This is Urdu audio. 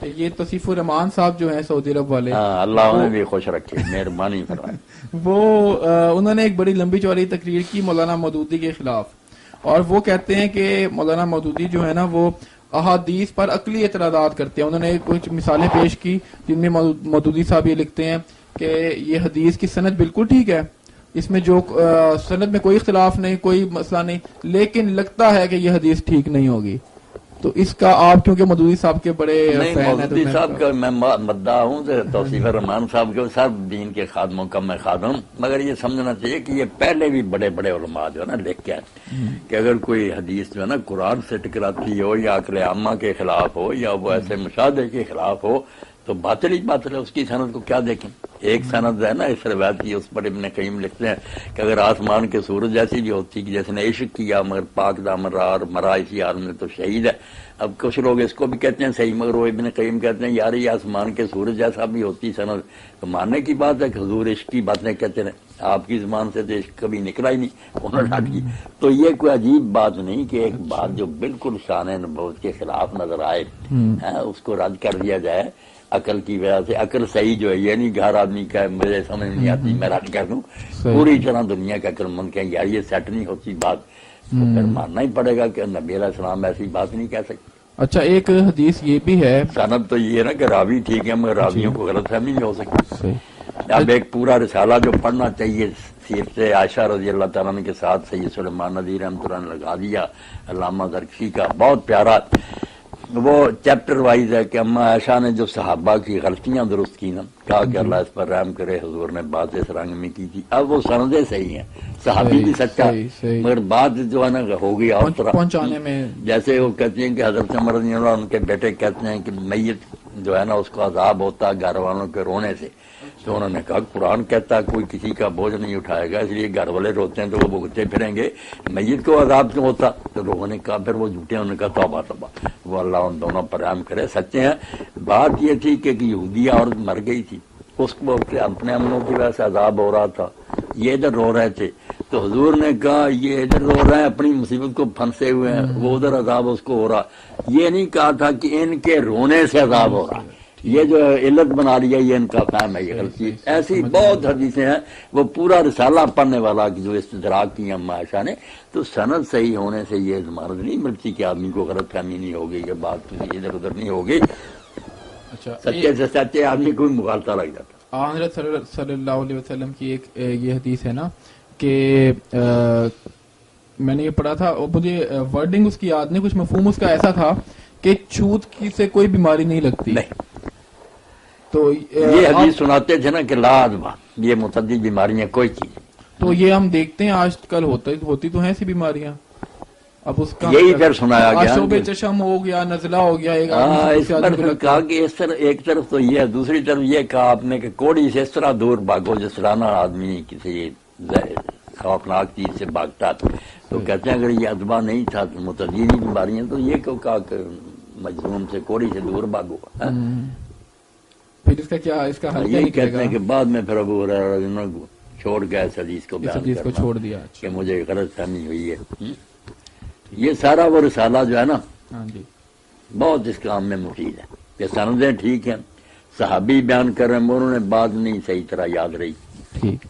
یہ توصیف الرحمان صاحب جو ہیں سعودی عرب والے، اللہ انہیں بھی خوش رکھے، مہربانی فرمائے. وہ انہوں نے ایک بڑی لمبی چوڑی تقریر کی مولانا مودودی کے خلاف، اور وہ کہتے ہیں کہ مولانا مودودی جو ہے نا وہ احادیث پر عقلی اعتراضات کرتے ہیں. انہوں نے کچھ مثالیں پیش کی جن میں مودودی صاحب یہ لکھتے ہیں کہ یہ حدیث کی سند بالکل ٹھیک ہے، اس میں جو سند میں کوئی اختلاف نہیں، کوئی مسئلہ نہیں، لیکن لگتا ہے کہ یہ حدیث ٹھیک نہیں ہوگی. تو اس کا آپ کیونکہ مودودی صاحب کے بڑے نہیں، فین ہیں، مودودی صاحب کا میں مدعا ہوں، توصیف الرحمان صاحب کے سب دین کے خادموں کا میں خادم، مگر یہ سمجھنا چاہیے کہ یہ پہلے بھی بڑے بڑے علماء جو ہے نا لکھ کے آئے کہ اگر کوئی حدیث جو ہے نا قرآن سے ٹکراتی ہو یا عقل عامہ کے خلاف ہو یا وہ ایسے مشاہدے کے خلاف ہو تو باطل ہی باطل ہے، اس کی سند کو کیا دیکھیں. ایک سند ہے نا اس روایت کی، اس پر ابن قیم لکھتے ہیں کہ اگر آسمان کے سورج ایسی بھی ہوتی کہ جس نے عشق کیا مگر پاک دامن رہا اور مرا اسی عالم میں تو شہید ہے. اب کچھ لوگ اس کو بھی کہتے ہیں صحیح، مگر وہ ابن قیم کہتے ہیں یار یہ آسمان کے سورج جیسا بھی ہوتی سند تو ماننے کی بات ہے کہ حضور عشق کی باتیں کہتے ہیں، آپ کی زبان سے تو عشق کبھی نکلا ہی نہیں، انہوں نے ڈالی. تو یہ کوئی عجیب بات نہیں کہ ایک بات جو بالکل شان نبوت کے خلاف نظر آئے اس کو رد کر دیا جائے عقل کی وجہ سے. عقل صحیح جو ہے یہ نہیں کہ ہر آدمی کا مجھے سمجھ نہیں آتی میں رد کر دوں، پوری طرح دنیا کا عقل مند کہ یار یہ سیٹ نہیں ہوتی بات، تو پھر ماننا ہی پڑے گا کہ نبی علیہ السلام ایسی بات نہیں کہہ سکتے. اچھا ایک حدیث یہ بھی ہے، سند تو یہ ہے نا کہ راوی ٹھیک ہے مگر راویوں کو غلط فہمی بھی ہو سکتی. اب ایک پورا رسالہ جو پڑھنا چاہیے سیرت عائشہ رضی اللہ تعالیٰ عنہ کے ساتھ سید سلیمان ندوی رحمۃ اللہ نے لگا دیا علامہ زرکشی کا، بہت پیارا. وہ چیپٹر وائز ہے کہ اما عائشہ نے جو صحابہ کی غلطیاں درست کی نا، کہا کہ اللہ اس پر رحم کرے، حضور نے بات اس رنگ میں کی تھی. اب وہ سندیں صحیح ہیں، صحابی بھی سچا، مگر بات جو ہے نا ہو گئی اور طرح پہنچانے میں، جیسے وہ کہتے ہیں کہ حضرت عمر رضی اللہ عنہ ان کے بیٹے کہتے ہیں کہ میت جو ہے نا اس کو عذاب ہوتا ہے گھر والوں کے رونے سے. تو انہوں نے کہا قرآن کہتا ہے کوئی کسی کا بوجھ نہیں اٹھائے گا، اس لیے گھر والے روتے ہیں تو وہ بھگتے پھریں گے، میت کو عذاب کیوں ہوتا؟ تو لوگوں نے کہا پھر وہ جھوٹے، انہوں نے کہا توبہ توبہ، وہ اللہ ان دونوں پر رحم کرے، سچے ہیں. بات یہ تھی کہ یہودیہ عورت مر گئی تھی، اس کو اپنے عملوں کی وجہ سے عذاب ہو رہا تھا، یہ ادھر رو رہے تھے، تو حضور نے کہا یہ ادھر رو رہے ہیں اپنی مصیبت کو پھنسے ہوئے ہیں، وہ ادھر عذاب اس کو ہو رہا. یہ نہیں کہا تھا کہ ان کے رونے سے عذاب ہو رہا، یہ جو علت بنا لیا یہ ان کا فہم ہے، یہ غلطی. ایسی بہت حدیثیں ہیں، وہ پورا رسالہ پڑھنے والا جو استدراک کی اما عائشہ نے. تو سند صحیح ہونے سے یہ ضمانت نہیں ملتی کہ آدمی کو غلط فہمی نہیں ہوگی، یہ بات ادھر ادھر نہیں ہوگی. اچھا سچے سے سچے آدمی کو مغالطہ لگ جاتا. حضرت صلی اللہ علیہ وسلم کی ایک یہ حدیث ہے نا کہ میں نے یہ پڑھا تھا، مجھے ورڈنگ اس کی یاد نہیں، کچھ مفہوم اس کا ایسا تھا کہ چھوت کی سے کوئی بیماری نہیں لگتی. نہیں، تو یہ حدیث سناتے تھے نا کہ لا ادوا، یہ متعدد بیماریاں کوئی چیز. تو یہ ہم دیکھتے ہیں آج کل ہوتی تو ہیں ایسی بیماریاں. اب اس کا یہی پھر سنایا گیا، شعب چشم ہو گیا، نزلہ ہو گیا، اس پر کہا کہ اس طرح ایک طرف تو یہ ہے، دوسری طرف یہ کہا آپ نے کہ کوڑی سے اس طرح دور بھاگو جس طرح نا آدمی کسی خوفناک چیز سے بھاگتا تھا. تو کہتے ہیں اگر یہ ادوا نہیں تھا متعدد بیماریاں تو یہ کیوں کہا کہ مجنون سے کوڑی سے دور بھاگو. پھر اس کا کیا، اس کا حل یہی کہتے ہیں کہ بعد میں پھر ابو ہریرہ چھوڑ گیا اس حدیث کو، چھوڑ دیا کہ مجھے غلط فہمی ہوئی ہے. یہ سارا وہ رسالہ جو ہے نا بہت اس کام میں مفید ہے کہ سندیں ٹھیک ہیں، صحابی بیان کر رہے ہیں، انہوں نے بات نہیں صحیح طرح یاد رہی. ٹھیک.